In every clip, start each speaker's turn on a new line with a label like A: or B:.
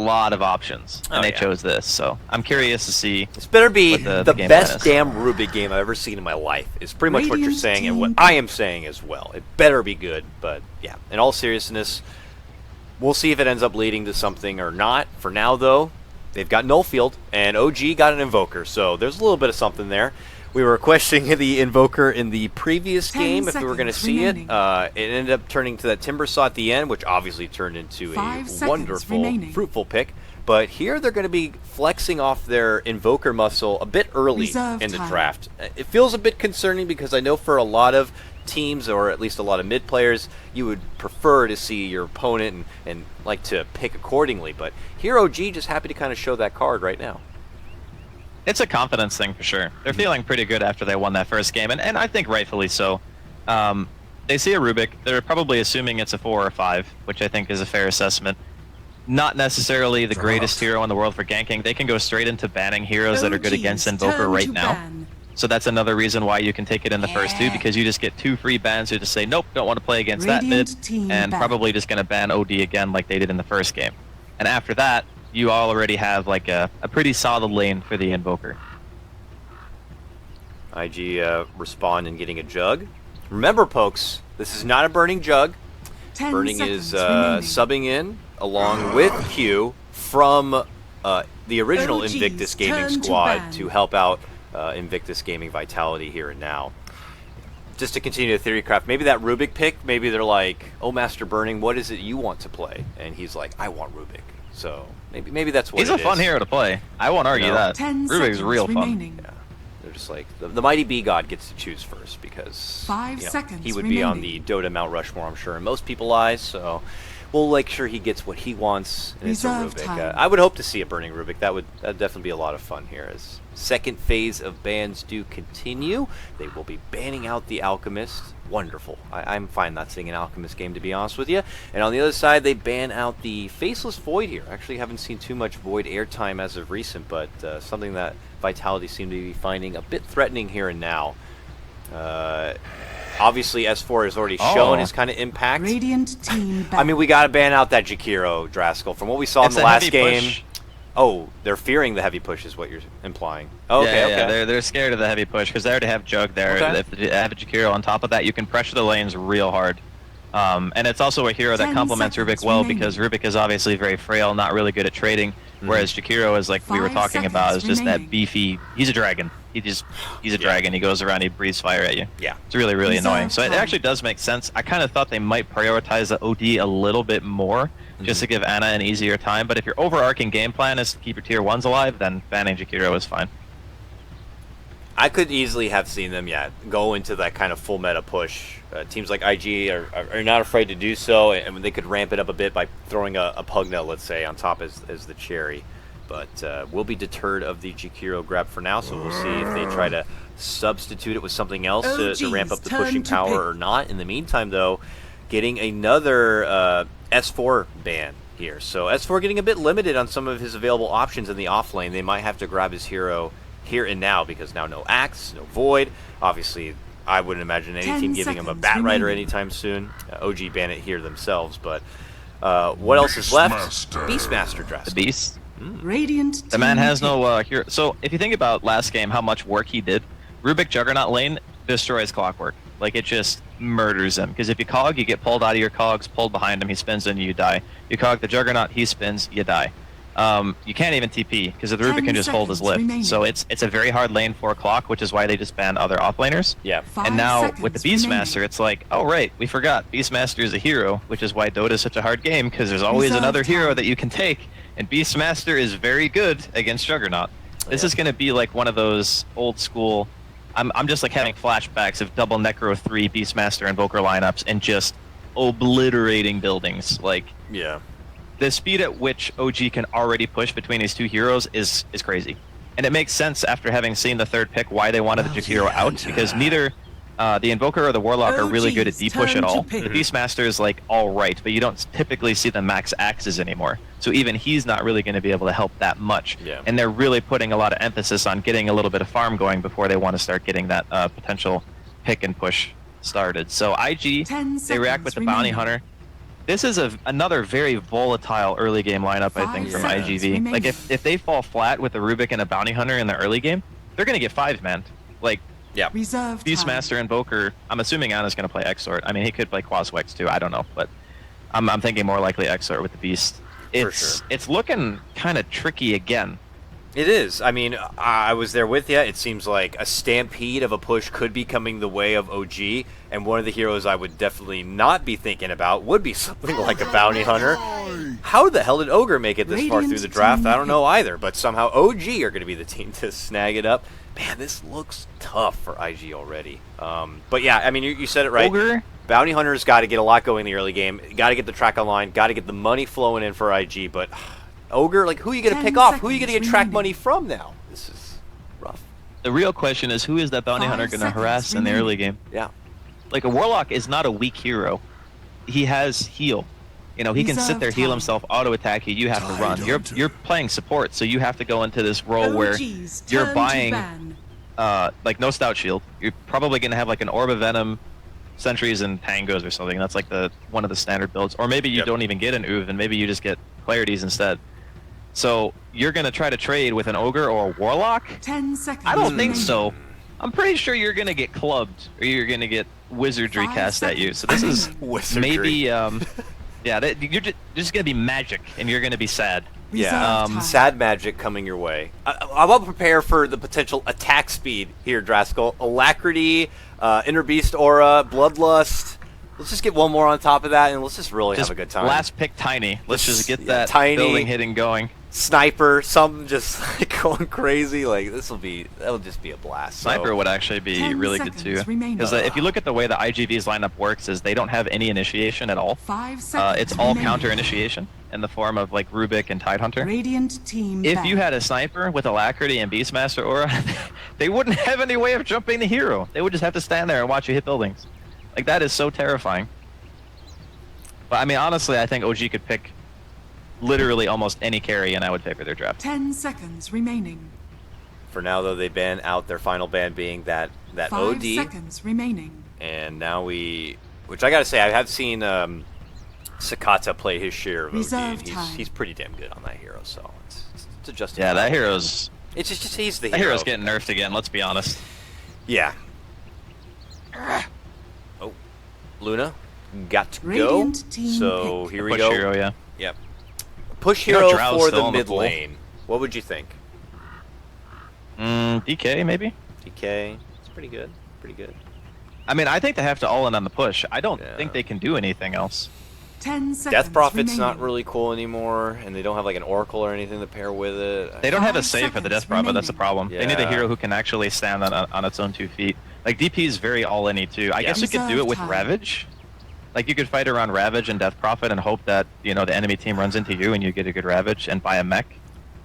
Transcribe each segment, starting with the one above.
A: lot of options, and they chose this. So I'm curious to see.
B: This better be the
A: game
B: best
A: plan is.
B: damn Rubik game I've ever seen in my life. Is pretty much what you're saying and what I am saying as well. It better be good, but yeah. In all seriousness, we'll see if it ends up leading to something or not. For now, though, they've got Nullfield, and OG got an Invoker, so there's a little bit of something there. We were questioning the Invoker in the previous game if we were going to see it. It ended up turning to that Timber Saw at the end, which obviously turned into a wonderful, fruitful pick. But here they're going to be flexing off their Invoker muscle a bit early in the draft. It feels a bit concerning because I know for a lot of teams, or at least a lot of mid players, you would prefer to see your opponent and like to pick accordingly. But here OG just happy to kind of show that card right now.
A: It's a confidence thing for sure. They're feeling pretty good after they won that first game, and I think rightfully so. They see a Rubik. They're probably assuming it's a 4 or 5, which I think is a fair assessment. Not necessarily the greatest hero in the world for ganking. They can go straight into banning heroes that are good against Invoker right now. So that's another reason why you can take it in the first 2, because you just get 2 free bans who just say, nope, don't want to play against that mid, and probably just going to ban OD again like they did in the first game. And after that, you already have like a pretty solid lane for the Invoker.
B: IG respond and getting a jug. Remember, folks, this is not a burning jug. Burning is subbing in along with Q from the original Invictus Gaming Squad to help out Invictus Gaming Vitality here and now. Just to continue the theory craft, maybe that Rubik pick, maybe they're like, oh, Master Burning, what is it you want to play? And he's like, I want Rubik. So maybe that's what it is.
A: He's a fun hero to play. I won't argue that. Rubik's real fun.
B: Yeah. They're just like, the mighty bee god gets to choose first because he would be on the Dota Mount Rushmore, I'm sure, in most people's eyes. So we'll make sure he gets what he wants, and it's a Rubik. I would hope to see a burning Rubik. That'd definitely be a lot of fun here. As second phase of bans do continue, they will be banning out the Alchemist. Wonderful. I'm fine not seeing an Alchemist game, to be honest with you. And on the other side, they ban out the Faceless Void here. Actually, haven't seen too much Void airtime as of recent, but something that Vitality seem to be finding a bit threatening here and now. Obviously, S4 has already shown his kind of impact. I mean, we got to ban out that Jakiro, Draskell. From what we saw in the last game... Oh, they're fearing the heavy push is what you're implying. Oh, okay,
A: yeah, they're scared of the heavy push because they already have Jug there. If they have a Jakiro on top of that, you can pressure the lanes real hard. And it's also a hero that complements Rubik well because Rubik is obviously very frail, not really good at trading, whereas Jakiro is, like we were talking about, is just that beefy... He's a dragon. He's a dragon. He goes around, he breathes fire at you. Yeah. It's really, really annoying. So it actually does make sense. I kind of thought they might prioritize the OD a little bit more, just to give Ana an easier time. But if your overarching game plan is to keep your tier 1s alive, then banning Jakiro is fine.
B: I could easily have seen them, go into that kind of full meta push. Teams like IG are not afraid to do so, and they could ramp it up a bit by throwing a Pugna, let's say, on top as the cherry. But we'll be deterred of the Jakiro grab for now, so we'll see if they try to substitute it with something else to ramp up the pushing power or not. In the meantime, though, getting another S4 ban here. So S4 getting a bit limited on some of his available options in the off lane. They might have to grab his hero here and now because now no Axe, no Void. Obviously, I wouldn't imagine any team giving him a Bat Rider anytime soon. OG ban it here themselves, but what else is left? Beastmaster Draskell.
A: The Beast. The man has no hero. So if you think about last game, how much work he did, Rubik Juggernaut lane destroys Clockwork. Like, it just murders him. Because if you cog, you get pulled out of your cogs, pulled behind him, he spins and you die. You cog the Juggernaut, he spins, you die. You can't even TP, because the Rubik can just hold his lift. So it's a very hard lane for Clock, which is why they just banned other offlaners. Yeah. And now, with the Beastmaster, it's like, oh right, we forgot, Beastmaster is a hero, which is why Dota is such a hard game, because there's always another hero that you can take, and Beastmaster is very good against Juggernaut. This is going to be like one of those old school... I'm just like having flashbacks of double Necro 3 Beastmaster Invoker lineups and just obliterating buildings. Like, the speed at which OG can already push between these two heroes is crazy. And it makes sense after having seen the third pick why they wanted the Jakiro out, because neither the Invoker or the Warlock are really good at D-push at all. The Beastmaster is like alright, but you don't typically see the max axes anymore. So even he's not really going to be able to help that much. And they're really putting a lot of emphasis on getting a little bit of farm going before they want to start getting that potential pick and push started. So IG, they react with the Bounty Hunter. this is another very volatile early game lineup, I think, from IGV. Like, if they fall flat with a Rubik and a Bounty Hunter in the early game, they're going to get 5-man. Like,
B: yeah.
A: Beastmaster and Boker, I'm assuming Anna's going to play Exort. I mean, he could play Quaswex too, I don't know. But I'm thinking more likely Exort with the Beast. It's looking kind of tricky again.
B: It is. I mean, I was there with you. It seems like a stampede of a push could be coming the way of OG, and one of the heroes I would definitely not be thinking about would be something like a Bounty Hunter. How the hell did Ogre make it this far through the draft? I don't know either, but somehow OG are going to be the team to snag it up. Man, this looks tough for IG already. But yeah, I mean, you said it right.
A: Ogre?
B: Bounty Hunter's got to get a lot going in the early game. Got to get the track online. Got to get the money flowing in for IG, but... Ogre, like, who are you going to pick off? Who are you going to get track money from now? This is rough.
A: The real question is, who is that Bounty Hunter going to harass in the early game?
B: Yeah.
A: Like, a Warlock is not a weak hero. He has heal. You know, he can sit there, heal himself, auto-attack you, you have to run. You're playing support, so you have to go into this role where you're buying, like, no Stout Shield. You're probably going to have, like, an Orb of Venom, Sentries, and Tangos or something. That's, like, one of the standard builds. Or maybe you don't even get an Uv, and maybe you just get Clarities instead. So you're going to try to trade with an Ogre or a Warlock?
C: 10 seconds.
A: I don't think so. I'm pretty sure you're going to get clubbed, or you're going to get Wizardry cast at you. So this is maybe, yeah, you're just going to be magic, and you're going to be sad.
B: Yeah, sad magic coming your way. I will prepare for the potential attack speed here, Draskell. Alacrity, Inner Beast Aura, Bloodlust. Let's just get one more on top of that, and let's just really have a good time.
A: Last pick Tiny. Let's just get that
B: Tiny,
A: building hitting going.
B: Sniper, something just like going crazy. Like that'll just be a blast.
A: Sniper would actually be really good too. Because if you look at the way the IGV's lineup works, is they don't have any initiation at all.
C: 5 seconds.
A: It's all counter initiation in the form of like Rubik and Tidehunter.
C: Radiant team.
A: If you had a sniper with Alacrity and Beastmaster Aura, they wouldn't have any way of jumping the hero. They would just have to stand there and watch you hit buildings. Like, that is so terrifying. But, I mean, honestly, I think OG could pick literally almost any carry, and I would favor their draft.
C: 10 seconds remaining.
B: For now, though, they ban out their final ban being that
C: 5
B: OD.
C: seconds remaining.
B: And now which I gotta say, I have seen Sakata play his share of OD, and he's pretty damn good on that hero, so it's a justified.
A: Yeah, that hero's...
B: It's just he's the
A: hero.
B: hero.
A: That hero's getting nerfed again, let's be honest.
B: Yeah. Oh, Luna got to go. So here we go.
A: Push hero, yeah.
B: Yep. Push hero for the mid
A: pool.
B: lane. What would you think?
A: DK maybe.
B: DK. It's pretty good. Pretty good.
A: I mean, I think they have to all in on the push. I don't think they can do anything else.
C: 10 seconds
B: Death Prophet's
C: remaining.
B: not really cool anymore, and they don't have like an Oracle or anything to pair with it.
A: They don't have a
C: 5
A: save for the Death
C: seconds
A: Prophet. That's the
C: remaining.
A: problem. They need a
B: Yeah.
A: hero who can actually stand on its own 2 feet. Like, DP is very all-in-y too. I guess you could do it with
C: Reserve time.
A: Ravage. Like, you could fight around Ravage and Death Prophet and hope that, you know, the enemy team runs into you and you get a good Ravage and buy a mech.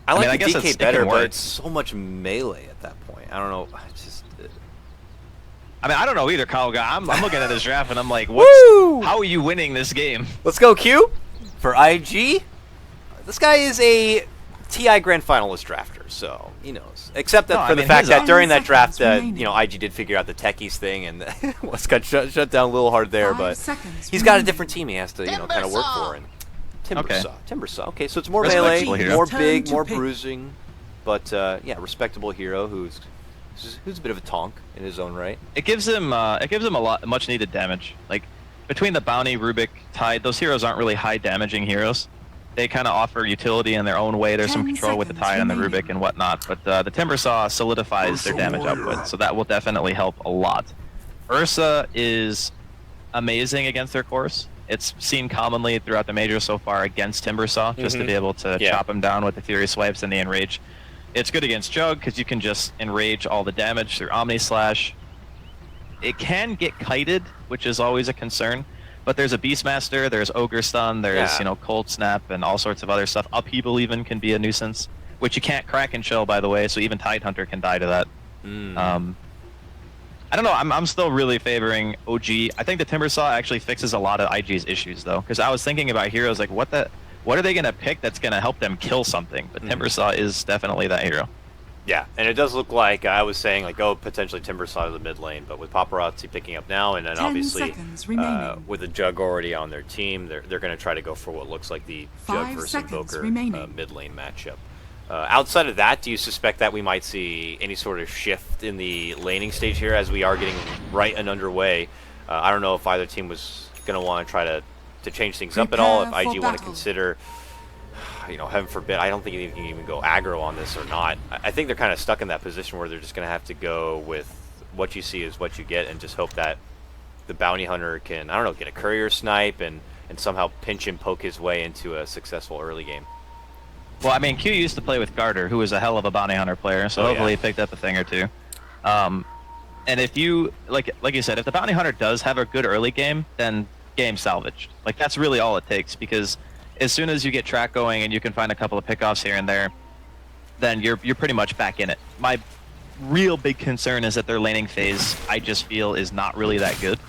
B: I like
A: mean, I
B: the
A: guess
B: DK
A: it
B: better,
A: can
B: but
A: work.
B: it's so much melee at that point. I don't know. It's just.
A: I mean, I don't know either, Kyle. I'm looking at this draft and I'm like,
B: Woo!
A: how are you winning this game?
B: Let's go, Q. For IG, this guy is a TI Grand Finalist drafter, so he knows. Except that
A: No,
B: for
A: I
B: the
A: mean,
B: fact
A: his
B: that
C: own
B: during that draft,
C: seconds
B: you know,
C: remaining.
B: IG did figure out the techies thing and was got shut down a little hard there,
C: 5
B: but
C: seconds
B: he's got a
C: remaining.
B: different team he has to, you know, kind of work for. And
A: Okay.
B: Timbersaw. Okay, so it's more
A: Respectable
B: melee,
A: hero.
B: more
C: Turn
B: big,
C: to
B: more
C: pick.
B: bruising, but yeah, respectable hero who's a bit of a tonk in his own right.
A: It gives him a lot much needed damage. Like, between the Bounty, Rubik, Tide, those heroes aren't really high damaging heroes. They kind of offer utility in their own way. There's some
C: 10
A: control with the
C: seconds
A: Tide and the
C: remaining.
A: Rubik and whatnot, but the Timbersaw solidifies their damage output, so that will definitely help a lot. Ursa is amazing against their course. It's seen commonly throughout the major so far against Timbersaw, just to be able to chop him down with the Fury Swipes and the Enrage. It's good against Jug, because you can just Enrage all the damage through Omni Slash. It can get kited, which is always a concern. But there's a Beastmaster, there's Ogre Stun, there's, you know, Cold Snap, and all sorts of other stuff. Upheaval even can be a nuisance, which you can't crack and chill, by the way, so even Tidehunter can die to that. I don't know, I'm still really favoring OG. I think the Timbersaw actually fixes a lot of IG's issues, though, because I was thinking about heroes like, what are they going to pick that's going to help them kill something? But Timbersaw is definitely that hero.
B: Yeah, and it does look like, I was saying, like, oh, potentially Timber side of the mid lane, but with Paparazzi picking up now, and then
C: 10
B: obviously
C: seconds remaining.
B: with the Jug already on their team, they're going to try to go for what looks like the Jug
C: 5
B: versus
C: seconds
B: Invoker
C: remaining.
B: mid lane matchup. Outside of that, do you suspect that we might see any sort of shift in the laning stage here as we are getting right and underway? I don't know if either team was going to want to try to change things up at all, if
C: Prepare for
B: IG want to
C: battle.
B: consider, heaven forbid, I don't think you can even go aggro on this or not. I think they're kind of stuck in that position where they're just going to have to go with what you see is what you get and just hope that the bounty hunter can, I don't know, get a courier snipe and somehow pinch and poke his way into a successful early game.
A: Well, I mean, Q used to play with Garter, who was a hell of a bounty hunter player, so hopefully he picked up a thing or two. And if you, like you said, if the bounty hunter does have a good early game, then game salvaged. Like, that's really all it takes, because as soon as you get track going and you can find a couple of pickoffs here and there, then you're pretty much back in it. My real big concern is that their laning phase, I just feel, is not really that good.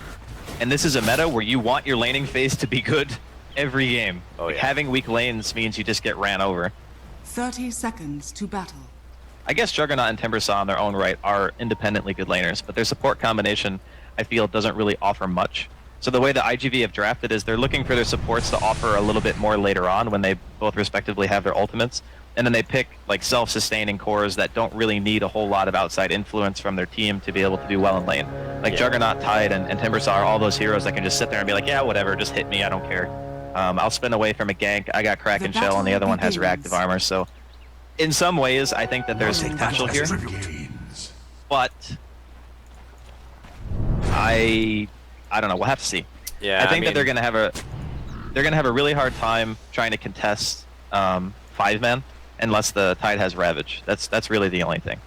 A: And this is a meta where you want your laning phase to be good every game.
B: Oh,
A: like,
B: yeah.
A: having weak lanes means you just get ran over.
C: 30 seconds to battle.
A: I guess Juggernaut and Timbersaw on their own right are independently good laners, but their support combination, I feel, doesn't really offer much. So the way the IGV have drafted is they're looking for their supports to offer a little bit more later on when they both respectively have their ultimates, and then they pick like self-sustaining cores that don't really need a whole lot of outside influence from their team to be able to do well in lane. Like Juggernaut, Tide, and Timbersaw are all those heroes that can just sit there and be like, yeah, whatever, just hit me, I don't care. I'll spin away from a gank, I got Kraken Shell, and the other one has reactive armor, so in some ways I think that there's potential here, but I don't know, we'll have to see.
B: Yeah,
A: I think that they're gonna have a really hard time trying to contest 5-man unless the Tide has Ravage. That's really the only thing.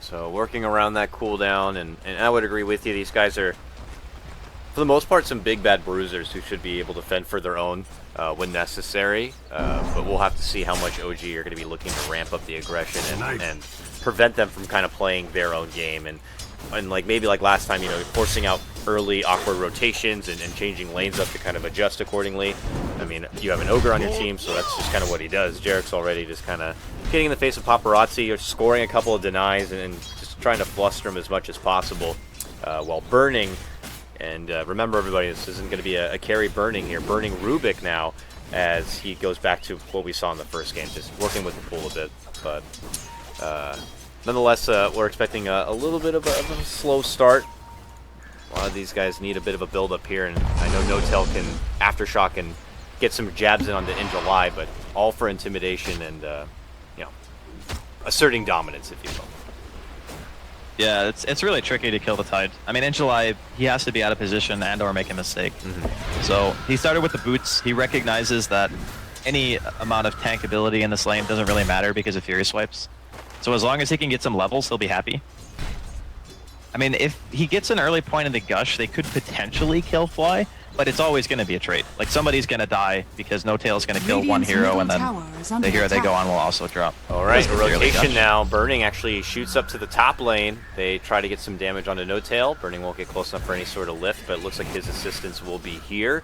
B: So working around that cooldown, and I would agree with you, these guys are, for the most part, some big bad bruisers who should be able to fend for their own when necessary, but we'll have to see how much OG are going to be looking to ramp up the aggression and prevent them from kind of playing their own game, and like maybe like last time, forcing out early awkward rotations and changing lanes up to kind of adjust accordingly. I mean, you have an Ogre on your team, so that's just kind of what he does. Jarek's already just kind of getting in the face of Paparazzi, or scoring a couple of denies, and just trying to fluster him as much as possible while burning. And remember, everybody, this isn't going to be a carry burning here. Burning Rubik now as he goes back to what we saw in the first game, just working with the pool a bit. But nonetheless, we're expecting a little bit of a slow start. A lot of these guys need a bit of a build-up here, and I know No-Tail can Aftershock and get some jabs in on the In July, but all for intimidation and asserting dominance, if you will.
A: Yeah, it's really tricky to kill the Tide. I mean, in July, he has to be out of position and or make a mistake. So he started with the boots. He recognizes that any amount of tank ability in this lane doesn't really matter because of Fury Swipes. So as long as he can get some levels, he'll be happy. I mean, if he gets an early point in the Gush, they could potentially kill Fly, but it's always going to be a trade. Like, somebody's going to die because No-Tail's going to kill one hero, and then the hero they go on will also drop.
B: All right, a rotation now. Burning actually shoots up to the top lane. They try to get some damage onto No-Tail. Burning won't get close enough for any sort of lift, but it looks like his assistance will be here.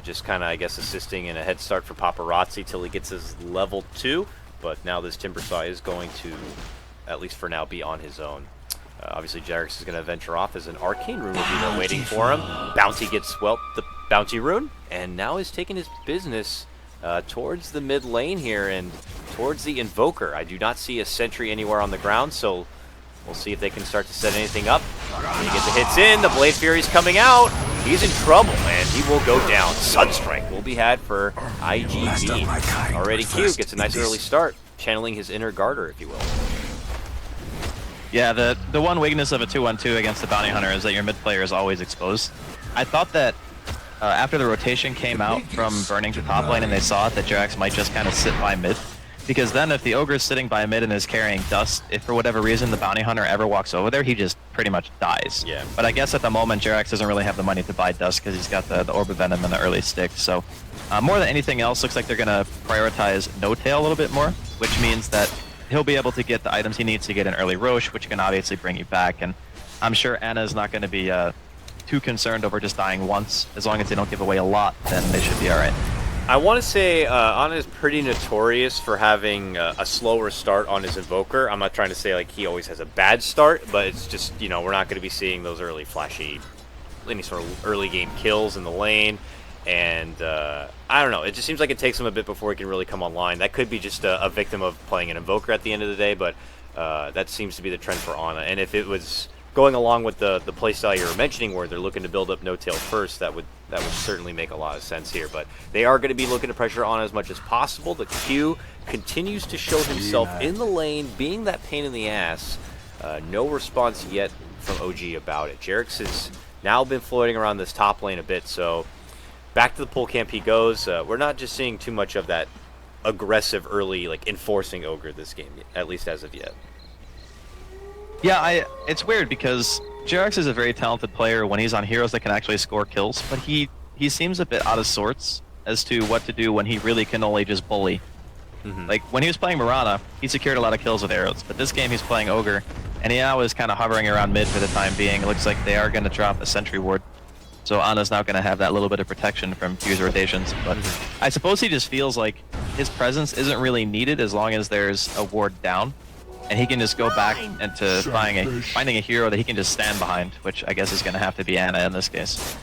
B: Just kind of, I guess, assisting in a head start for Paparazzi till he gets his level 2. But now this Timbersaw is going to, at least for now, be on his own. Obviously, Jarex is going to venture off as an Arcane Rune will be there waiting for him. Bounty gets, well, the Bounty Rune, and now is taking his business towards the mid lane here and towards the Invoker. I do not see a sentry anywhere on the ground, so we'll see if they can start to set anything up. When you get the hits in, the Blade Fury's coming out. He's in trouble, and he will go down. Sunstrike will be had for IGV. Already Q gets a nice early start, channeling his inner Garter, if you will.
A: Yeah, the one weakness of a 2-1-2 against the Bounty Hunter is that your mid player is always exposed. I thought that after the rotation came out from burning to top lane and they saw it, that Jarex might just kind of sit by mid. Because then if the Ogre is sitting by mid and is carrying Dust, if for whatever reason the Bounty Hunter ever walks over there, he just pretty much dies.
B: Yeah.
A: But I guess at the moment, Jarex doesn't really have the money to buy Dust because he's got the Orb of Venom and the early stick. So more than anything else, looks like they're going to prioritize No-Tail a little bit more, which means that he'll be able to get the items he needs to get an early Roche, which can obviously bring you back. And I'm sure Anna's not going to be too concerned over just dying once. As long as they don't give away a lot, then they should be alright.
B: I want to say Ana is pretty notorious for having a slower start on his Invoker. I'm not trying to say like he always has a bad start, but it's just, you know, we're not going to be seeing those early flashy, any sort of early game kills in the lane. And I don't know, it just seems like it takes him a bit before he can really come online. That could be just a victim of playing an Invoker at the end of the day, but that seems to be the trend for Ana. And if it was going along with the playstyle you were mentioning, where they're looking to build up No-Tail first, that would certainly make a lot of sense here. But they are going to be looking to pressure Ana as much as possible. The Q continues to show himself in the lane, being that pain in the ass. No response yet from OG about it. Jerix has now been floating around this top lane a bit, so back to the pull camp he goes. We're not just seeing too much of that aggressive early, like, enforcing Ogre this game, at least as of yet.
A: Yeah, it's weird because Jerix is a very talented player when he's on heroes that can actually score kills, but he seems a bit out of sorts as to what to do when he really can only just bully. Like, when he was playing Mirana, he secured a lot of kills with arrows, but this game he's playing Ogre, and he now is kind of hovering around mid for the time being. It looks like they are going to drop a sentry ward, so Ana's now going to have that little bit of protection from Q's rotations, but I suppose he just feels like his presence isn't really needed as long as there's a ward down. And he can just go back into finding a hero that he can just stand behind, which I guess is going to have to be Ana in this case.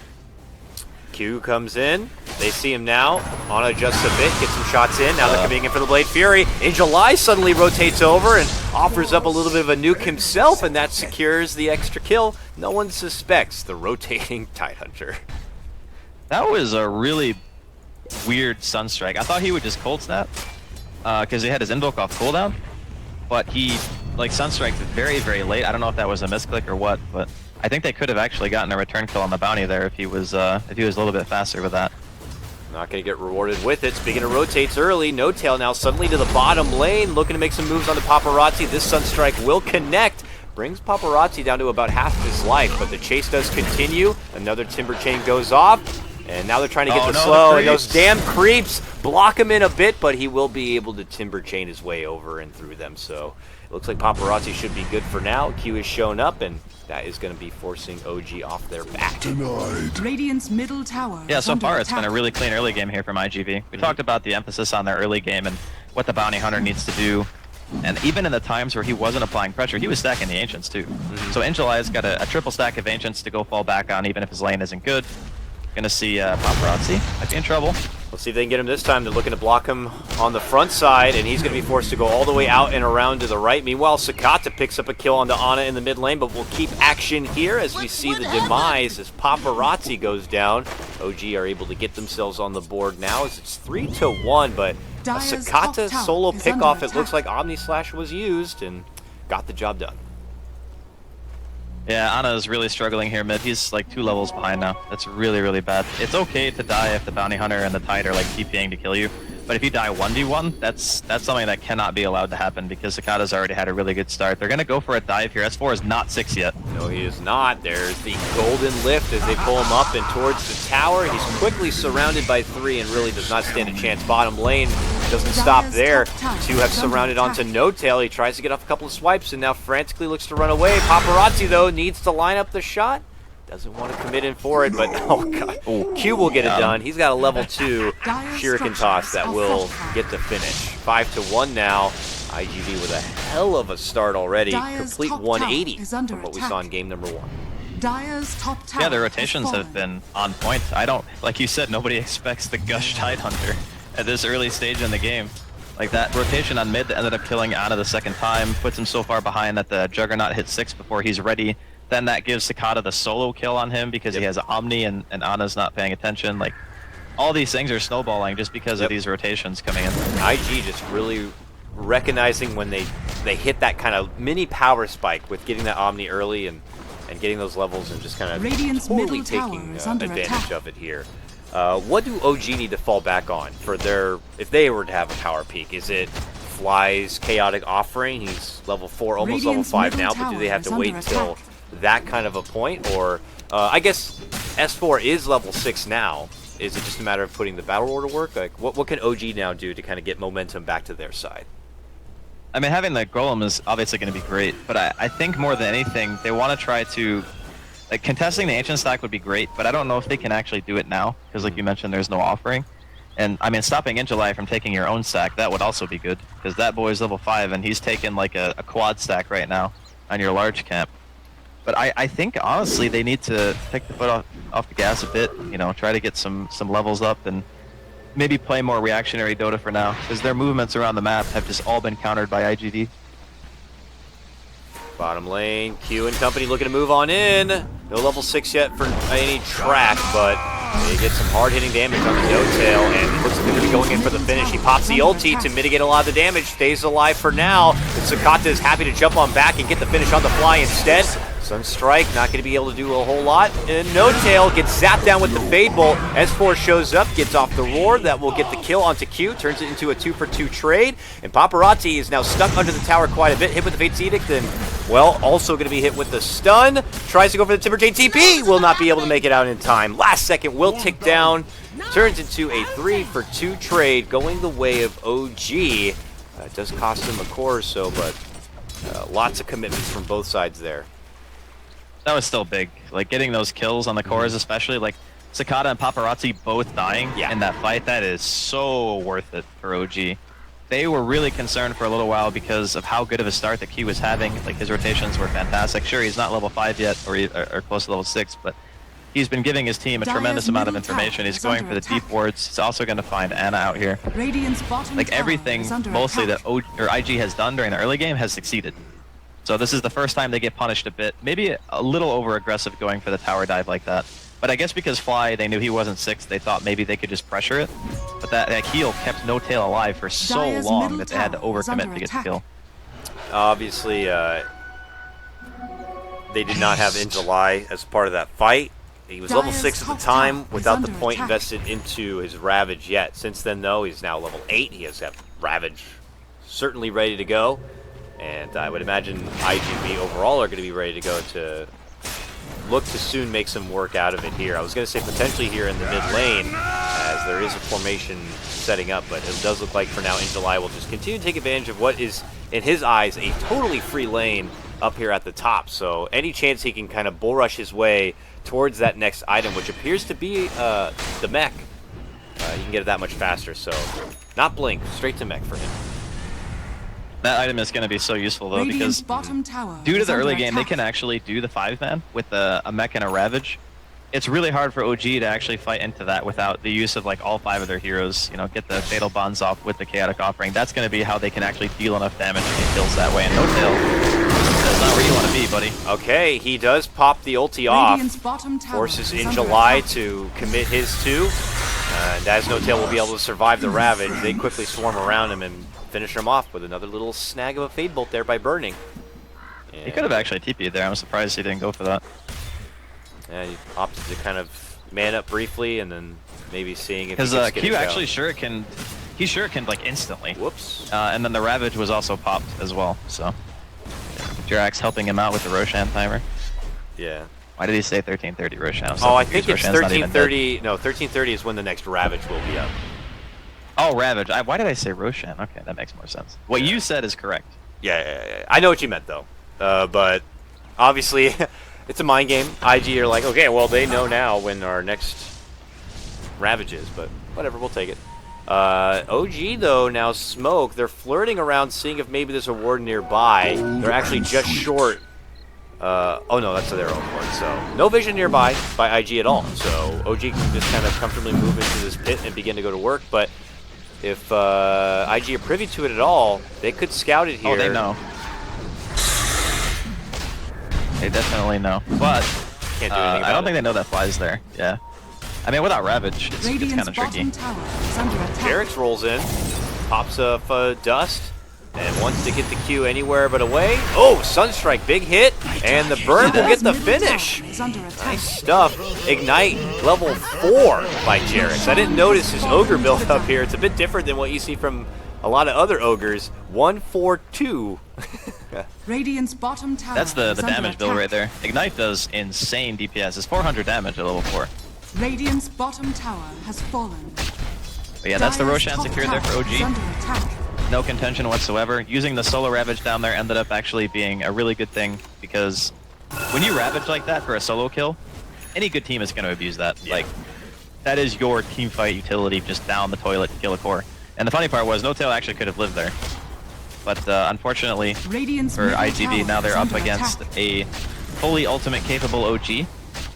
B: Q comes in. They see him now. Ana adjusts a bit, gets some shots in. Now they're coming in for the Blade Fury. Angel Eye suddenly rotates over and offers up a little bit of a nuke himself, and that secures the extra kill. No one suspects the rotating Tidehunter.
A: That was a really weird Sunstrike. I thought he would just cold snap because he had his invoke off cooldown. But he, like, Sunstriked very, very late. I don't know if that was a misclick or what, but I think they could have actually gotten a return kill on the bounty there if he was a little bit faster with that.
B: Not going to get rewarded with it. Speaking of rotates early, No-Tail now suddenly to the bottom lane, looking to make some moves on the Paparazzi. This Sunstrike will connect. Brings Paparazzi down to about half his life, but the chase does continue. Another Timber Chain goes off. And now they're trying to get the slow, and those damn creeps block him in a bit, but he will be able to Timber Chain his way over and through them. So it looks like Paparazzi should be good for now. Q has shown up, and that is going to be forcing OG off their back.
C: Radiant's middle tower.
A: Yeah, so far it's
C: attack.
A: been a really clean early game here from IGV. We talked about the emphasis on their early game and what the bounty hunter needs to do. And even in the times where he wasn't applying pressure, he was stacking the Ancients too. So Angel Eye's got a triple stack of Ancients to go fall back on, even if his lane isn't good. Gonna see Paparazzi might be in trouble.
B: Let's see if they can get him this time. They're looking to block him on the front side, and he's going to be forced to go all the way out and around to the right. Meanwhile, Sakata picks up a kill onto Ana in the mid lane, but we'll keep action here as we see the demise as Paparazzi goes down. OG are able to get themselves on the board now as it's 3-1, but a Sakata solo pickoff, it looks like Omni Slash was used and got the job done.
A: Yeah, Ana is really struggling here mid. He's like 2 levels behind now. That's really, really bad. It's okay to die if the bounty hunter and the tide are like TPing to kill you, but if you die 1v1, that's something that cannot be allowed to happen because Sakata's already had a really good start. They're gonna go for a dive here. S4 is not 6 yet.
B: No, he is not. There's the golden lift as they pull him up and towards the tower. He's quickly surrounded by 3 and really does not stand a chance. Bottom lane doesn't stop there. 2 have surrounded onto No-Tail. He tries to get off a couple of swipes and now frantically looks to run away. Paparazzi, though, needs to line up the shot. Doesn't want to commit in for it, but oh god. Q will get it done. He's got a level 2 Shuriken toss that will get the finish. 5-1 now. IGV with a hell of a start already. Complete 180 from what we saw in game number 1.
C: Dire's top tower.
A: Yeah, the rotations have been on point. I don't, like you said, nobody expects the Gush Tidehunter at this early stage in the game. Like that rotation on mid that ended up killing Ana the second time, puts him so far behind that the Juggernaut hits 6 before he's ready. Then that gives Sakata the solo kill on him because he has Omni and Ana's not paying attention. Like, all these things are snowballing just because of these rotations coming in.
B: IG just really recognizing when they hit that kind of mini power spike with getting that Omni early and getting those levels and just kind of totally taking advantage of it here. What do OG need to fall back on for their, if they were to have a power peak? Is it Fly's Chaotic Offering? He's level 4, almost level 5 now, but do they have to wait until that kind of a point? Or, I guess S4 is level 6 now. Is it just a matter of putting the battle order work? Like, what can OG now do to kind of get momentum back to their side?
A: I mean, having the Golem is obviously going to be great, but I think more than anything, they want to try to, like, contesting the Ancient stack would be great, but I don't know if they can actually do it now, because like you mentioned, there's no offering. And I mean, stopping July from taking your own stack, that would also be good, because that boy's level 5 and he's taking like a quad stack right now on your large camp. But I think honestly they need to take the foot off the gas a bit, you know, try to get some levels up and maybe play more reactionary Dota for now, because their movements around the map have just all been countered by IGD.
B: Bottom lane, Q and company looking to move on in. No level 6 yet for any track, but they get some hard-hitting damage on the no-tail, and it looks like they're going to be going in for the finish. He pops the ulti to mitigate a lot of the damage, stays alive for now. And Sakata is happy to jump on back and get the finish on the fly instead. Sunstrike not going to be able to do a whole lot. And no-tail gets zapped down with the Fade Bolt. S4 shows up, gets off the roar. That will get the kill onto Q, turns it into a 2-for-2 trade. And Paparazzi is now stuck under the tower quite a bit, hit with the Fate's Edict, and, well, also going to be hit with the stun. Tries to go for the Timberchain TP, will not be able to make it out in time. Last second will tick down, turns into a 3-for-2 trade, going the way of OG. It does cost him a core or so, but lots of commitments from both sides there.
A: That was still big. Like, getting those kills on the cores, especially, like, Sakata and Paparazzi both dying in that fight, that is so worth it for OG. They were really concerned for a little while because of how good of a start that Q was having. Like, his rotations were fantastic. Sure, he's not level 5 yet, or close to level 6, but he's been giving his team a tremendous amount of information. He's going for the deep wards. He's also going to find Ana out here. Like, everything mostly that IG has done during the early game has succeeded. So this is the first time they get punished a bit. Maybe a little over-aggressive going for the tower dive like that. But I guess because Fly, they knew he wasn't 6, they thought maybe they could just pressure it. But that heal kept no-tail alive for so long that they had to overcommit to get the kill.
B: Obviously, they did not have July as part of that fight. He was level 6 at the time without the point invested into his Ravage yet. Since then, though, he's now level 8. He has that Ravage certainly ready to go. And I would imagine IGB overall are going to be ready to go to look to soon make some work out of it here. I was going to say potentially here in the mid lane, as there is a formation setting up, but it does look like for now July will just continue to take advantage of what is, in his eyes, a totally free lane up here at the top. So any chance he can kind of bull rush his way towards that next item, which appears to be the mech, he can get it that much faster. So not blink, straight to mech for him.
A: That item is going to be so useful, though, because due to the early game, they can actually do the 5-man with a mech and a Ravage. It's really hard for OG to actually fight into that without the use of, like, all 5 of their heroes. You know, get the Fatal Bonds off with the Chaotic Offering. That's going to be how they can actually deal enough damage and get kills that way. And no-tail, that's not where you want to be, buddy.
B: Okay, he does pop the ulti off. Forces July to commit his 2. And as no-tail will be able to survive the Ravage, they quickly swarm around him and finish him off with another little snag of a Fade Bolt there by burning.
A: And he could have actually TP'd there. I'm surprised he didn't go for that.
B: Yeah, he opted to kind of man up briefly and then maybe seeing if he
A: because
B: can
A: Q actually sure can like instantly.
B: Whoops.
A: And then the Ravage was also popped as well. So Jirax helping him out with the Roshan timer.
B: Yeah.
A: Why did he say 1330 Roshan?
B: Oh, I think it's 1330. No, 1330 is when the next Ravage will be up.
A: Oh, Ravage. Why did I say Roshan? Okay, that makes more sense. What you said is correct.
B: Yeah. I know what you meant, though. But obviously, it's a mind game. IG are like, okay, well, they know now when our next Ravage is, but whatever, we'll take it. OG, though, now Smoke, they're flirting around seeing if maybe there's a ward nearby. They're actually just short. Oh, no, that's their own ward, so no vision nearby by IG at all. So OG can just kind of comfortably move into this pit and begin to go to work, but if IG are privy to it at all, they could scout it here.
A: Oh, they know. They definitely know. But
B: can't do anything about
A: I don't think they know that Fly's there. Yeah. I mean, without Ravage, it's kind of tricky.
B: Jarex rolls in, pops up dust, and wants to get the Q anywhere but away. Oh, Sunstrike, big hit, and the burn will get the finish. Nice stuff. Ignite, level 4 by Jarex. I didn't notice his Ogre build up here. It's a bit different than what you see from a lot of other Ogres. 1-4-2.
C: Radiant's bottom tower.
A: That's the damage build right there. Ignite does insane DPS. It's 400 damage at level 4.
C: Radiant's bottom tower has fallen.
A: But yeah, that's the Roshan secured there for OG. No contention whatsoever. Using the solo Ravage down there ended up actually being a really good thing, because when you Ravage like that for a solo kill, any good team is going to abuse that.
B: Yeah.
A: Like, that is your team fight utility, just down the toilet to kill a core. And the funny part was, No-Tail actually could have lived there. But unfortunately
C: Radiant's
A: for
C: middle
A: IGV,
C: tower
A: now they're
C: is
A: up
C: under
A: against
C: attack.
A: a fully ultimate capable OG.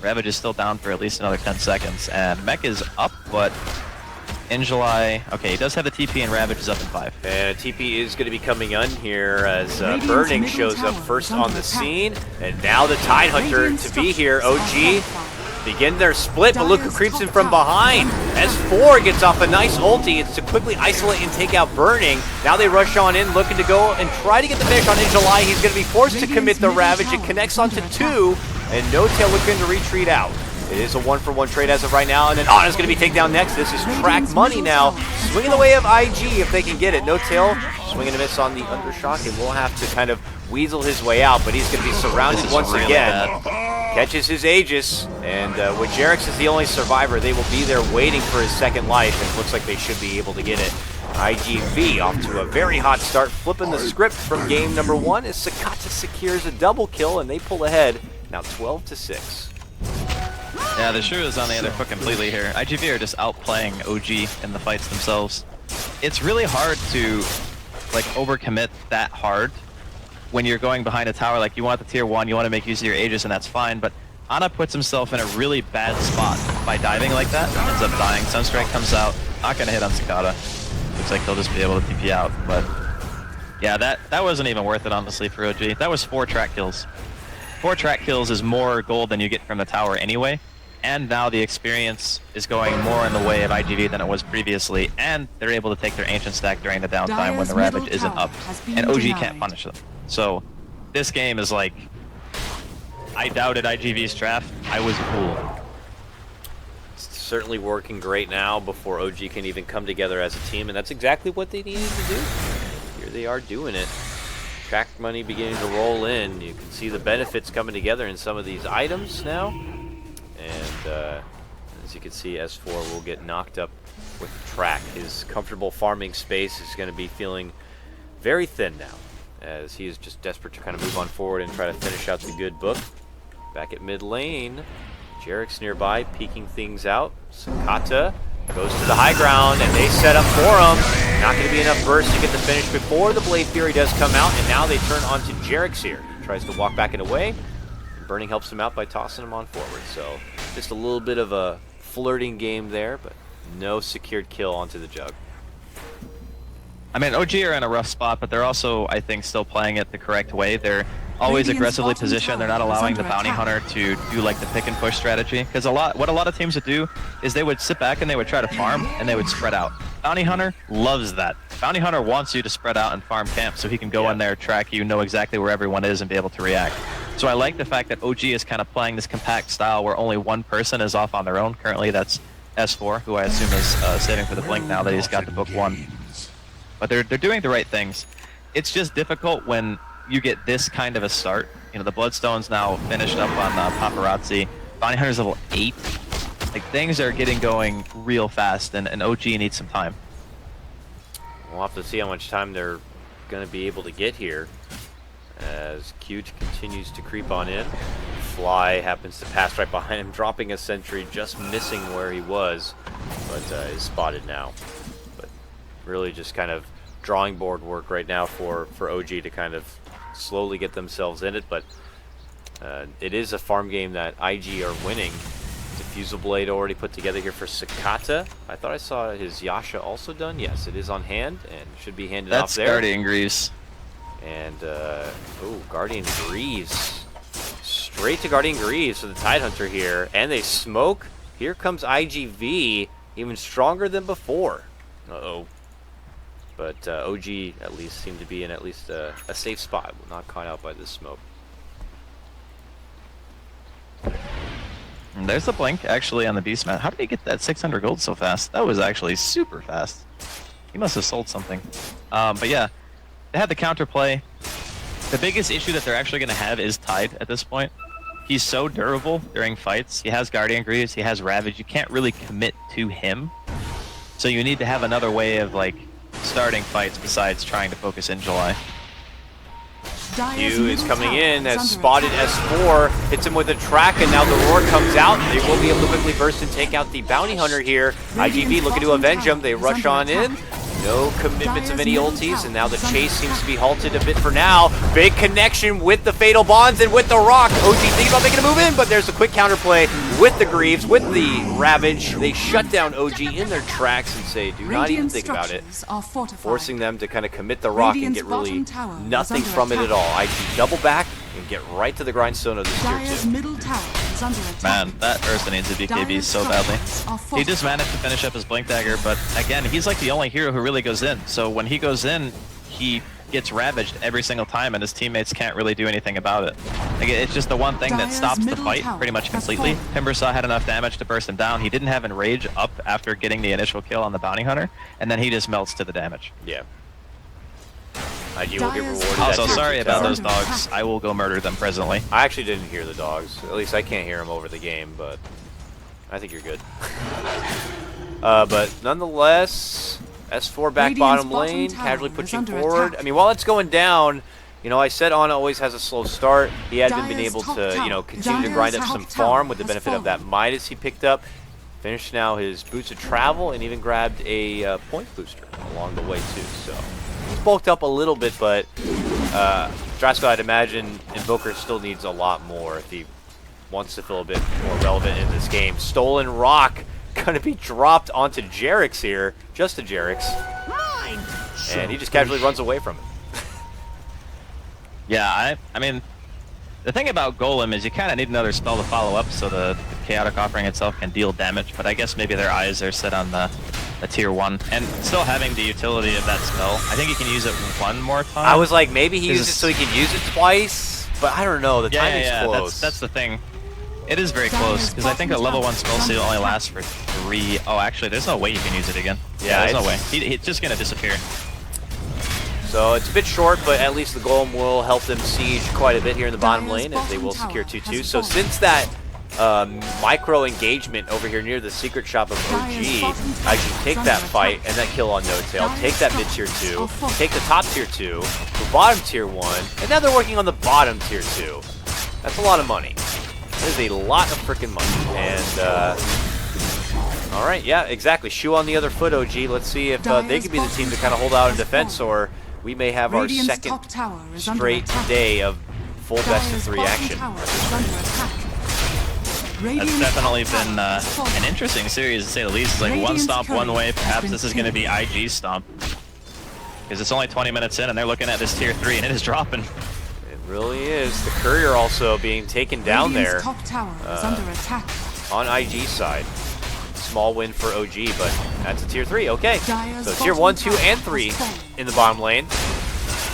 A: Ravage is still down for at least another 10 seconds. And Mech is up, but in July, okay, he does have the TP and Ravage is up in 5.
B: And TP is going to be coming on here as
C: Radiant's
B: Burning
C: middle
B: shows up
C: tower
B: first
C: is under
B: on the
C: attack.
B: scene. And now the Tidehunter
C: Radiant's
B: to be here.
C: structures are
B: OG
C: fortified.
B: begin their split, but look who
C: Dire's
B: creeps in
C: top
B: from
C: tower
B: behind.
C: is under
B: S4 gets off a nice ulti. It's to quickly isolate and take out Burning. Now they rush on in, looking to go and try to get the finish on in July. He's going to be forced to commit the
C: Radiant's
B: Ravage.
C: middle
B: It connects
C: tower
B: onto
C: is
B: 2, and No-Tail looking to retreat out. It is a 1-for-1 trade as of right now, and then Anna's going to be taken down next. This is track
C: Radiant's
B: money
C: middle
B: now.
C: tower is
B: Swinging the way of IG if they can get it. No-Tail swinging a miss on the undershock, and will have to kind of weasel his way out, but he's going to be surrounded
A: This is
B: once
A: really
B: again.
A: bad.
B: Catches his Aegis, and with Jerix as the only survivor, they will be there waiting for his second life, and it looks like they should be able to get it. IGV off to a very hot start, flipping the script from game number 1 as Sakata secures a double kill, and they pull ahead, now 12-6.
A: Yeah, the shoe is on the other foot completely here. IGV are just outplaying OG in the fights themselves. It's really hard to like overcommit that hard when you're going behind a tower. Like, you want the tier 1, you want to make use of your Aegis, and that's fine, but Ana puts himself in a really bad spot by diving like that, ends up dying. Sunstrike comes out, not gonna hit on Sakata. Looks like they'll just be able to TP out, but yeah, that wasn't even worth it, honestly, for OG. That was 4 track kills. 4 track kills is more gold than you get from the tower anyway, and now the experience is going more in the way of IGV than it was previously, and they're able to take their ancient stack during the downtime when the
C: Dire's
A: Ravage
C: middle
A: isn't
C: tower
A: up,
C: has been
A: and OG
C: denied.
A: can't punish them. So this game is like, I doubted IGV's draft, I was fooled.
B: It's certainly working great now before OG can even come together as a team, and that's exactly what they needed to do. Here they are doing it. Track money beginning to roll in. You can see the benefits coming together in some of these items now. And as you can see, S4 will get knocked up with the track. His comfortable farming space is going to be feeling very thin now, as he is just desperate to kind of move on forward and try to finish out the good book. Back at mid lane, Jerix nearby, peeking things out. Sakata goes to the high ground, and they set up for him. Not going to be enough burst to get the finish before the Blade Fury does come out, and now they turn onto Jerix here. He tries to walk back and away. Burning helps him out by tossing him on forward. So just a little bit of a flirting game there, but no secured kill onto the Jug.
A: I mean, OG are in a rough spot, but they're also, I think, still playing it the correct way. They're always
C: Radiant's
A: aggressively
C: bottom
A: positioned. They're not
C: tower is
A: allowing the
C: under
A: bounty
C: attack.
A: hunter to do like the pick and push strategy. Because what a lot of teams would do is they would sit back and they would try to farm and they would spread out. Bounty hunter loves that. Bounty hunter wants you to spread out and farm camp so he can go in there, track you, know exactly where everyone is, and be able to react. So I like the fact that OG is kind of playing this compact style where only one person is off on their own. Currently, that's S4, who I assume is saving for the blink now that he's got the book 1. But they're doing the right things. It's just difficult when you get this kind of a start. You know, the Bloodstone's now finished up on Paparazzi. Bounty Hunter's level 8. Like, things are getting going real fast, and OG needs some time.
B: We'll have to see how much time they're going to be able to get here as Cute continues to creep on in. Fly happens to pass right behind him, dropping a sentry, just missing where he was, but is spotted now. But really just kind of drawing board work right now for OG to kind of slowly get themselves in it, but it is a farm game that IG are winning. Diffusal Blade already put together here for Sakata. I thought I saw his Yasha also done. Yes, it is on hand and should be handed off
A: That's
B: there.
A: Guardian Greaves.
B: And, oh, Guardian Greaves. Straight to Guardian Greaves for the Tidehunter here. And they smoke. Here comes IGV, even stronger than before. Uh-oh. But OG at least seemed to be in at least a safe spot, not caught out by this smoke.
A: And there's the blink, actually, on the Beast Mat. How did he get that 600 gold so fast? That was actually super fast. He must have sold something. But yeah, they had the counterplay. The biggest issue that they're actually going to have is Tide at this point. He's so durable during fights. He has Guardian Greaves, he has Ravage. You can't really commit to him. So you need to have another way of, like, starting fights besides trying to focus in July.
B: Q is coming in, has spotted S4, hits him with a track, and now the roar comes out. They will be able to quickly burst and take out the bounty hunter here. IGV looking to avenge him. They rush on in. No commitments of any ultis, and now the chase seems to be halted a bit for now. Big connection with the Fatal Bonds and with the Rock. OG thinking about making a move in, but there's a quick counterplay with the Greaves, with the Ravage. They shut down OG in their tracks and say, do not even think about it. Forcing them to kind of commit the Rock and get really nothing from it at all. IG double back and get right to the grindstone of this tier 2.
A: Man, that Ursa needs a BKB so badly. He just managed to finish up his Blink Dagger, but again, he's like the only hero who really goes in. So when he goes in, he gets ravaged every single time, and his teammates can't really do anything about it. Like, it's just the one thing that stops the fight pretty much completely. Timbersaw had enough damage to burst him down. He didn't have Enrage up after getting the initial kill on the Bounty Hunter, and then he just melts to the damage.
B: Yeah. IG will get rewarded.
A: Also, sorry about those dogs. I will go murder them presently.
B: I actually didn't hear the dogs. At least I can't hear them over the game, but I think you're good. But nonetheless, S4 back bottom lane, casually pushing forward. I mean, while it's going down, you know, I said Ana always has a slow start. He had been able to, you know, continue to grind up some farm with the benefit of that Midas he picked up. Finished now his boots of travel and even grabbed a point booster along the way too. So he's bulked up a little bit, but Drasko, I'd imagine Invoker still needs a lot more if he wants to feel a bit more relevant in this game. Stolen Rock gonna be dropped onto Jerix here, just to Jerix, and he just casually runs away from it.
A: Yeah, I mean, the thing about Golem is you kind of need another spell to follow up so the Chaotic Offering itself can deal damage, but I guess maybe their eyes are set on the tier 1, and still having the utility of that spell. I think he can use it one more time.
B: I was like, maybe he used it so he can use it twice, but I don't know, the timing's close.
A: That's the thing. It is very close, because I think a level 1 spell seal only lasts for 3. Oh, actually, there's no way you can use it again. Yeah, there's no way. It's just going to disappear.
B: So it's a bit short, but at least the Golem will help them siege quite a bit here in the bottom lane, as they will secure 2-2. So since that micro engagement over here near the secret shop of OG, I can take that fight and that kill on No Tail, take that mid tier 2, take the top tier 2, the bottom tier 1, and now they're working on the bottom tier 2. That's a lot of money. That is a lot of freaking money. And alright, yeah, exactly. Shoe on the other foot, OG. Let's see if they can be the team to kind of hold out in defense, or we may have our second straight day of full best of 3 action.
A: That's definitely been an interesting series, to say the least. It's like one stomp one way. Perhaps this is going to be IG stomp, because it's only 20 minutes in, and they're looking at this tier 3, and it is dropping.
B: It really is. The Courier also being taken down there on IG side. Small win for OG, but that's a tier 3. Okay, so tier 1, 2, and 3 in the bottom lane,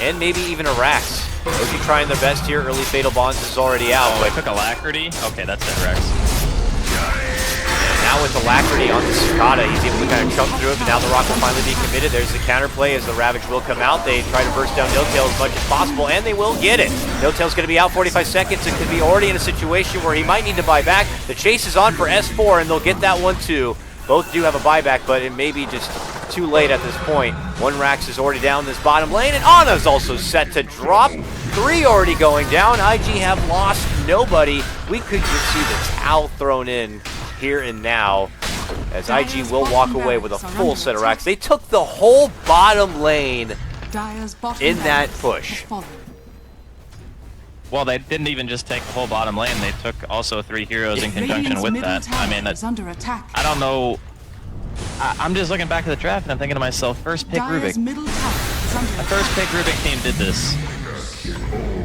B: and maybe even a Rax. OG trying their best here. Early Fatal Bonds is already out.
A: Oh, I took Alacrity? Okay, that's it, Rex.
B: And now with Alacrity on the Cicada, he's able to kind of chunk through it, but now the Rock will finally be committed. There's the counterplay as the Ravage will come out. They try to burst down No-Tail as much as possible, and they will get it. No-Tail's going to be out 45 seconds. It could be already in a situation where he might need to buy back. The chase is on for S4, and they'll get that one too. Both do have a buyback, but it may be just too late at this point. One Rax is already down this bottom lane, and Ana's also set to drop. 3 already going down. IG have lost nobody. We could just see the towel thrown in here and now, as IG will walk away with a full set of Rax. They took the whole bottom lane in that push.
A: Well, they didn't even just take the whole bottom lane. They took also 3 heroes in conjunction with that. I mean, that's, I don't know. I'm just looking back at the draft and I'm thinking to myself, first pick Rubik. The first pick Rubik team did this.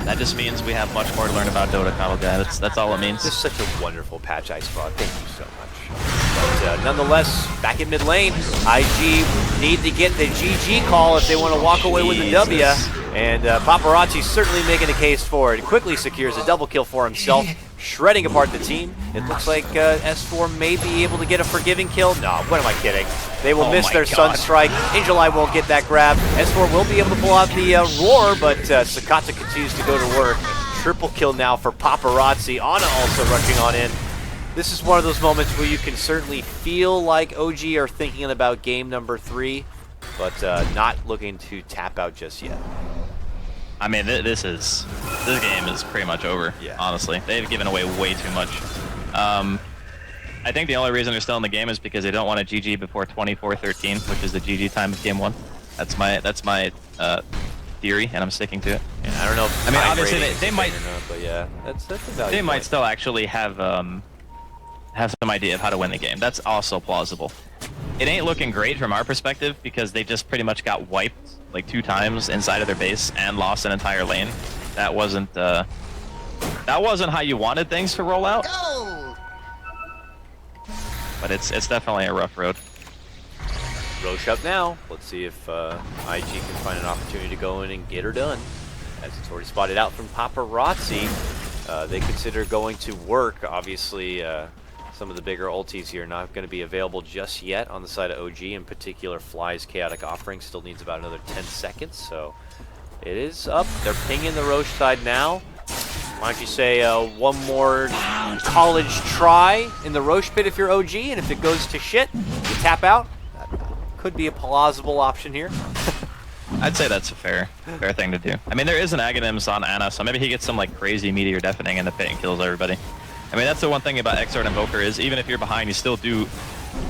A: That just means we have much more to learn about Dota, Cobble Guy. That's all it means.
B: This is such a wonderful patch, Ice Frog. Thank you so much. But nonetheless, back in mid lane, IG need to get the GG call if they want to walk away with the W. And Paparazzi's certainly making a case for it. Quickly secures a double kill for himself, shredding apart the team. It looks like S4 may be able to get a forgiving kill. No, what am I kidding? They will miss their Sunstrike. Angel Eye won't get that grab. S4 will be able to pull out the Roar, but Sakata continues to go to work. Triple kill now for Paparazzi. Ana also rushing on in. This is one of those moments where you can certainly feel like OG are thinking about game number 3, but not looking to tap out just yet.
A: I mean, this game is pretty much over.
B: Yeah.
A: Honestly, they've given away way too much. I think the only reason they're still in the game is because they don't want to GG before 24-13, which is the GG time of game 1. That's my theory, and I'm sticking to it.
B: Yeah, I don't know. If
A: I mean, obviously they might,
B: or not, but yeah, that's a valid
A: they might
B: point.
A: still actually have some idea of how to win the game. That's also plausible. It ain't looking great from our perspective because they just pretty much got wiped like 2 times inside of their base and lost an entire lane. That wasn't how you wanted things to roll out. But it's definitely a rough road.
B: Roche up now. Let's see if IG can find an opportunity to go in and get her done. As it's already spotted out from Paparazzi, they consider going to work. Obviously, some of the bigger ultis here not going to be available just yet on the side of OG. In particular, Fly's Chaotic Offering still needs about another 10 seconds. So it is up. They're pinging the Roche side now. Why don't you say one more college try in the Roche pit if you're OG, and if it goes to shit, you tap out. That could be a plausible option here.
A: I'd say that's a fair thing to do. I mean, there is an Aghanims on Ana, so maybe he gets some like crazy meteor deafening in the pit and kills everybody. I mean, that's the one thing about Exort Invoker is even if you're behind, you still do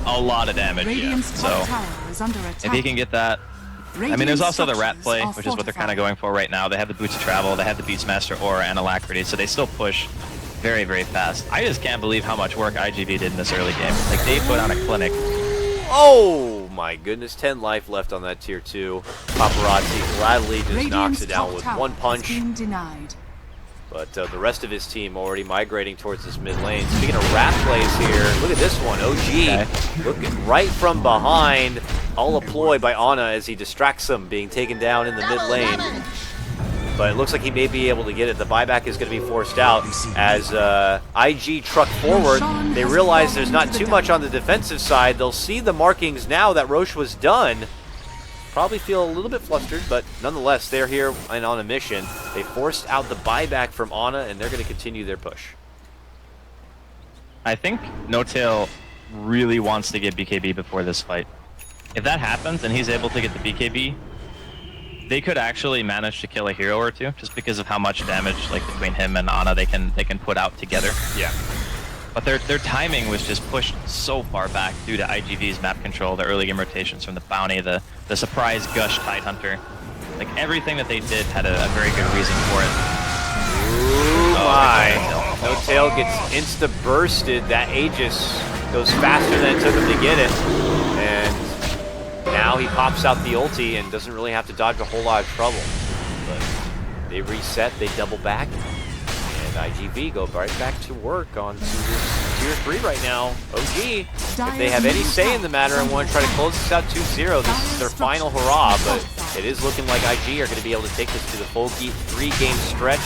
A: a lot of damage.
C: Radiant's
A: So
C: top tower is under attack.
A: if he can get that. I mean, there's also the rat play, which is what they're kind of going for right now. They have the Boots of Travel, they have the Beastmaster Aura and Alacrity, so they still push very, very fast. I just can't believe how much work IGV did in this early game. Like, they put on a clinic.
B: Oh my goodness, 10 life left on that tier 2. Paparazzi gladly just knocks
C: Radiant's
B: it down
C: top
B: with
C: tower
B: one punch.
C: has been denied.
B: But the rest of his team already migrating towards this mid lane. Speaking of rat plays here, look at this one. OG looking right from behind. All a ploy by Ana as he distracts him, being taken down in the mid lane. But it looks like he may be able to get it. The buyback is going to be forced out as IG truck forward. They realize there's not too much on the defensive side. They'll see the markings now that Roche was done. Probably feel a little bit flustered, but nonetheless, they're here and on a mission. They forced out the buyback from Ana, and they're going to continue their push.
A: I think No-Tail really wants to get BKB before this fight. If that happens and he's able to get the BKB, they could actually manage to kill a hero or two just because of how much damage like between him and Ana they can put out together.
B: Yeah.
A: But their timing was just pushed so far back due to IGV's map control, the early game rotations from the bounty, the surprise gush Tidehunter. Like everything that they did had a very good reason for it.
B: Ooh, my. No-Tail gets insta-bursted. That Aegis goes faster than it took him to get it. And now he pops out the ulti and doesn't really have to dodge a whole lot of trouble. But they reset, they double back. And IGV go right back to work on this tier 3 right now. OG, if they have any say in the matter and want to try to close this out 2-0, this is their final hurrah, but it is looking like IG are going to be able to take this to the full 3-game stretch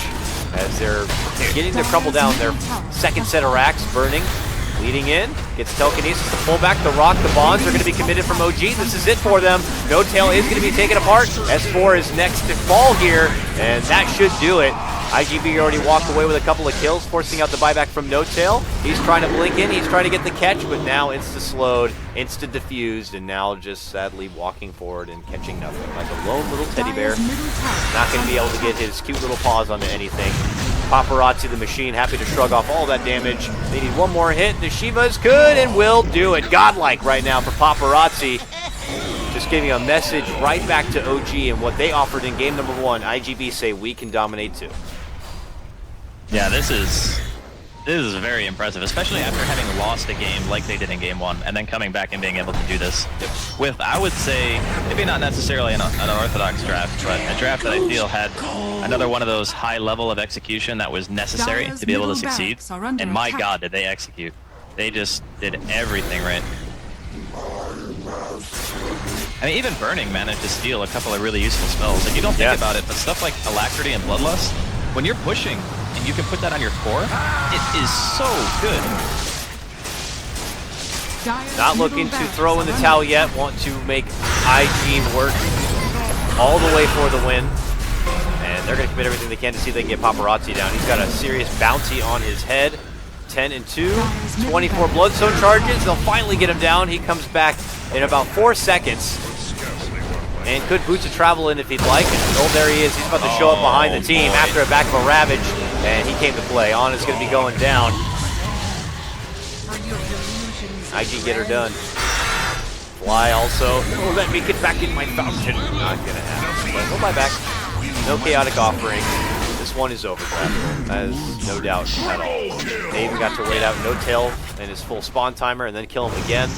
B: as they're getting to crumble down their second set of racks, burning. Leading in, gets telekinesis to pull back the rock. The bonds are going to be committed from OG. This is it for them. No-Tail is going to be taken apart. S4 is next to fall here, and that should do it. IGV already walked away with a couple of kills, forcing out the buyback from No-Tail. He's trying to blink in, he's trying to get the catch, but now insta-slowed, insta-diffused, and now just sadly walking forward and catching nothing. Like a lone little teddy bear. Not going to be able to get his cute little paws onto anything. Paparazzi the machine, happy to shrug off all that damage. They need one more hit. The Shivas could and will do it. Godlike right now for Paparazzi. Just giving a message right back to OG and what they offered in game number 1. IGV say we can dominate too.
A: Yeah, this is very impressive, especially after having lost a game like they did in game 1 and then coming back and being able to do this with, I would say, maybe not necessarily an unorthodox draft, but a draft that I feel had another one of those high level of execution that was necessary to be able to succeed. And my God, did they execute. They just did everything right. I mean, even Burning managed to steal a couple of really useful spells. Like, you don't think about it, but stuff like Alacrity and Bloodlust, when you're pushing and you can put that on your core, it is so good.
B: Not looking to throw in the towel yet, want to make IG work all the way for the win. And they're going to commit everything they can to see if they can get Paparazzi down. He's got a serious bounty on his head. 10-2, 24 Bloodstone charges. They'll finally get him down. He comes back in about 4 seconds. And could Boots of Travel in if he'd like. And oh, there he is. He's about to show up behind the team after a back of a Ravage. And he came to play. Ana's going to be going down. IG get her done. Fly also. Oh, let me get back in my fountain. Not going to happen. But we'll buy back. No chaotic offering. This one is over, Grapple. That is no doubt at all. They even got to wait out No Tail and his full spawn timer and then kill him again.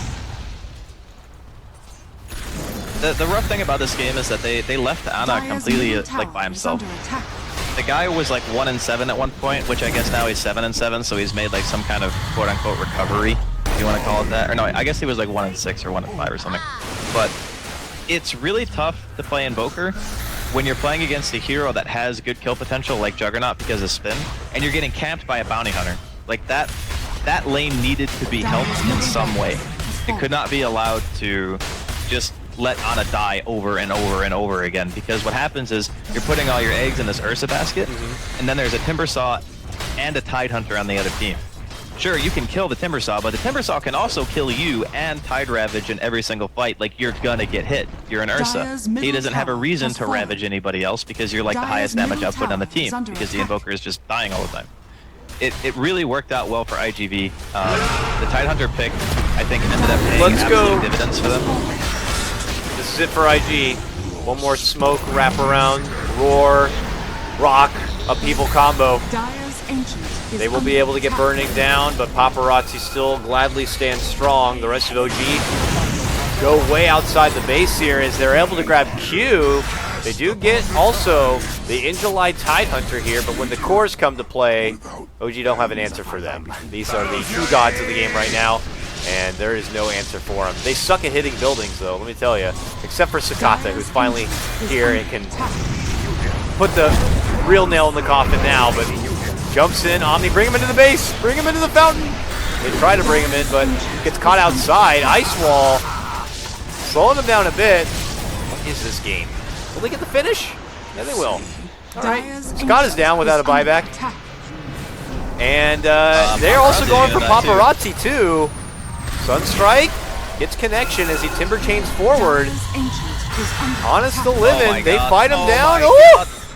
A: The rough thing about this game is that they left Ana completely like by himself. The guy was like 1-7 at one point, which I guess now he's 7-7, so he's made like some kind of quote-unquote recovery, if you want to call it that. Or no, I guess he was like 1-6 or 1-5 or something. But it's really tough to play Invoker when you're playing against a hero that has good kill potential like Juggernaut because of spin, and you're getting camped by a bounty hunter. Like that lane needed to be helped in some way. It could not be allowed to just let Ana die over and over and over again, because what happens is you're putting all your eggs in this Ursa basket, and then there's a Timbersaw and a Tidehunter on the other team. Sure, you can kill the Timbersaw, but the Timbersaw can also kill you and Tide Ravage in every single fight. Like, you're gonna get hit. You're an Ursa. He doesn't have a reason to ravage anybody else because you're like the highest damage output on the team, because the Invoker is just dying all the time. It really worked out well for IGV. The Tidehunter pick, I think, ended up paying absolute dividends for them.
B: This is it for IG. One more smoke, wrap around, roar, rock, upheaval combo. They will be able to get burning down, but Paparazzi still gladly stands strong. The rest of OG go way outside the base here as they're able to grab Q. They do get also the In July Tidehunter here, but when the cores come to play, OG don't have an answer for them. These are the true gods of the game right now, and there is no answer for them. They suck at hitting buildings, though, let me tell you. Except for Sakata, who's finally here and can put the real nail in the coffin now, but he jumps in. Omni, bring him into the base! Bring him into the fountain! They try to bring him in, but gets caught outside. Ice Wall, slowing them down a bit. What is this game? Will they get the finish? Yeah, they will. All right, Scott is down without a buyback. And they're also going for Paparazzi, too. Sunstrike gets connection as he timber chains forward. Ana's still living. They fight him down.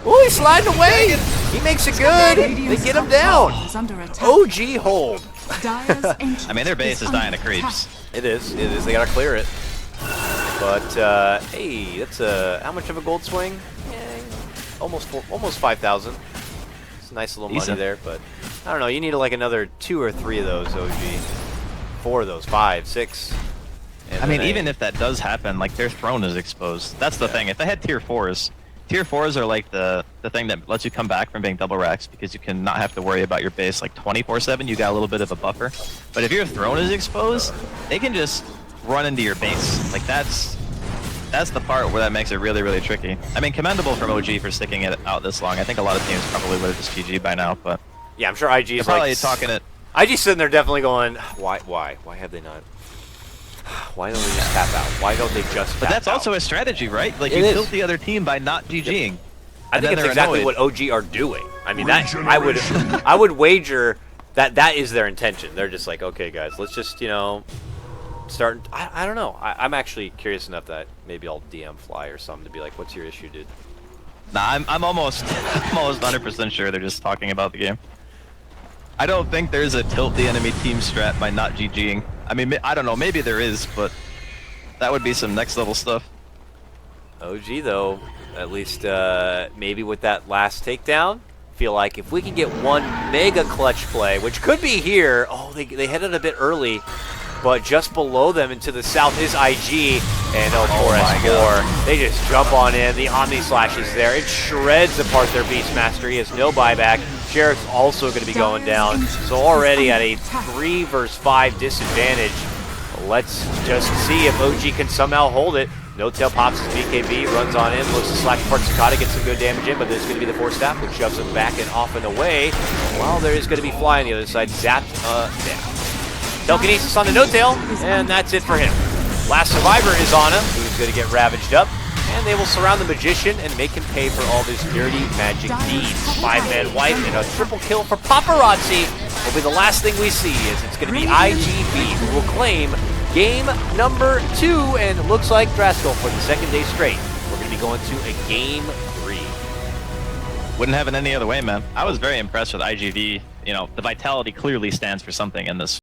B: Oh, he's sliding away. He makes it good. They get him down. OG hold.
A: I mean, their base is dying to creeps.
B: It is. It is. They gotta clear it. But hey, that's how much of a gold swing? Yeah, almost 5,000. It's a nice little money there, but I don't know. You need like another 2 or 3 of those, OG. 4 of those, 5, 6.
A: I mean, even if that does happen, like, their throne is exposed. That's the thing. If they had tier 4s are like the thing that lets you come back from being double racks, because you can not have to worry about your base like 24/7. You got a little bit of a buffer. But if your throne is exposed, they can just run into your base. Like, that's the part where that makes it really, really tricky. I mean, commendable from OG for sticking it out this long. I think a lot of teams probably would have just GG by now, but
B: yeah, I'm sure IG is
A: probably talking it.
B: IG's sitting there definitely going, why have they not? Why don't they just tap out? Why don't they just tap out?
A: But that's also a strategy, right? Like, you tilt the other team by not GGing.
B: I think it's exactly what OG are doing. I mean, that I would wager that is their intention. They're just like, okay, guys, let's just, you know, start. I don't know. I'm actually curious enough that maybe I'll DM Fly or something to be like, what's your issue, dude?
A: Nah, I'm almost 100% sure they're just talking about the game. I don't think there's a tilt the enemy team strat by not GGing. I mean, I don't know, maybe there is, but that would be some next level stuff.
B: OG, though, at least maybe with that last takedown, feel like if we can get one mega clutch play, which could be here. Oh, they headed a bit early, but just below them and to the south is IG, and L4S4. They just jump on in. The Omni Slash is there. It shreds apart their Beastmaster. He has no buyback. Sheriff's also going to be going down. So already at a 3 versus 5 disadvantage. Let's just see if OG can somehow hold it. No Tail pops his BKB, runs on in, looks to slash apart Sakata, gets some good damage in, but there's going to be the Force Staff, which shoves him back and off and away. While there is going to be Fly on the other side, zapped down. Telekinesis on the No Tail, and that's it for him. Last survivor is Ana, who's going to get ravaged up, and they will surround the Magician and make him pay for all his dirty magic deeds. 5-man wipe and a triple kill for Paparazzi will be the last thing we see, as it's going to be IGV who will claim game number 2, and it looks like Draskell for the second day straight going to be going to a Game 3.
A: Wouldn't have it any other way, man. I was very impressed with IGV. You know, the Vitality clearly stands for something in this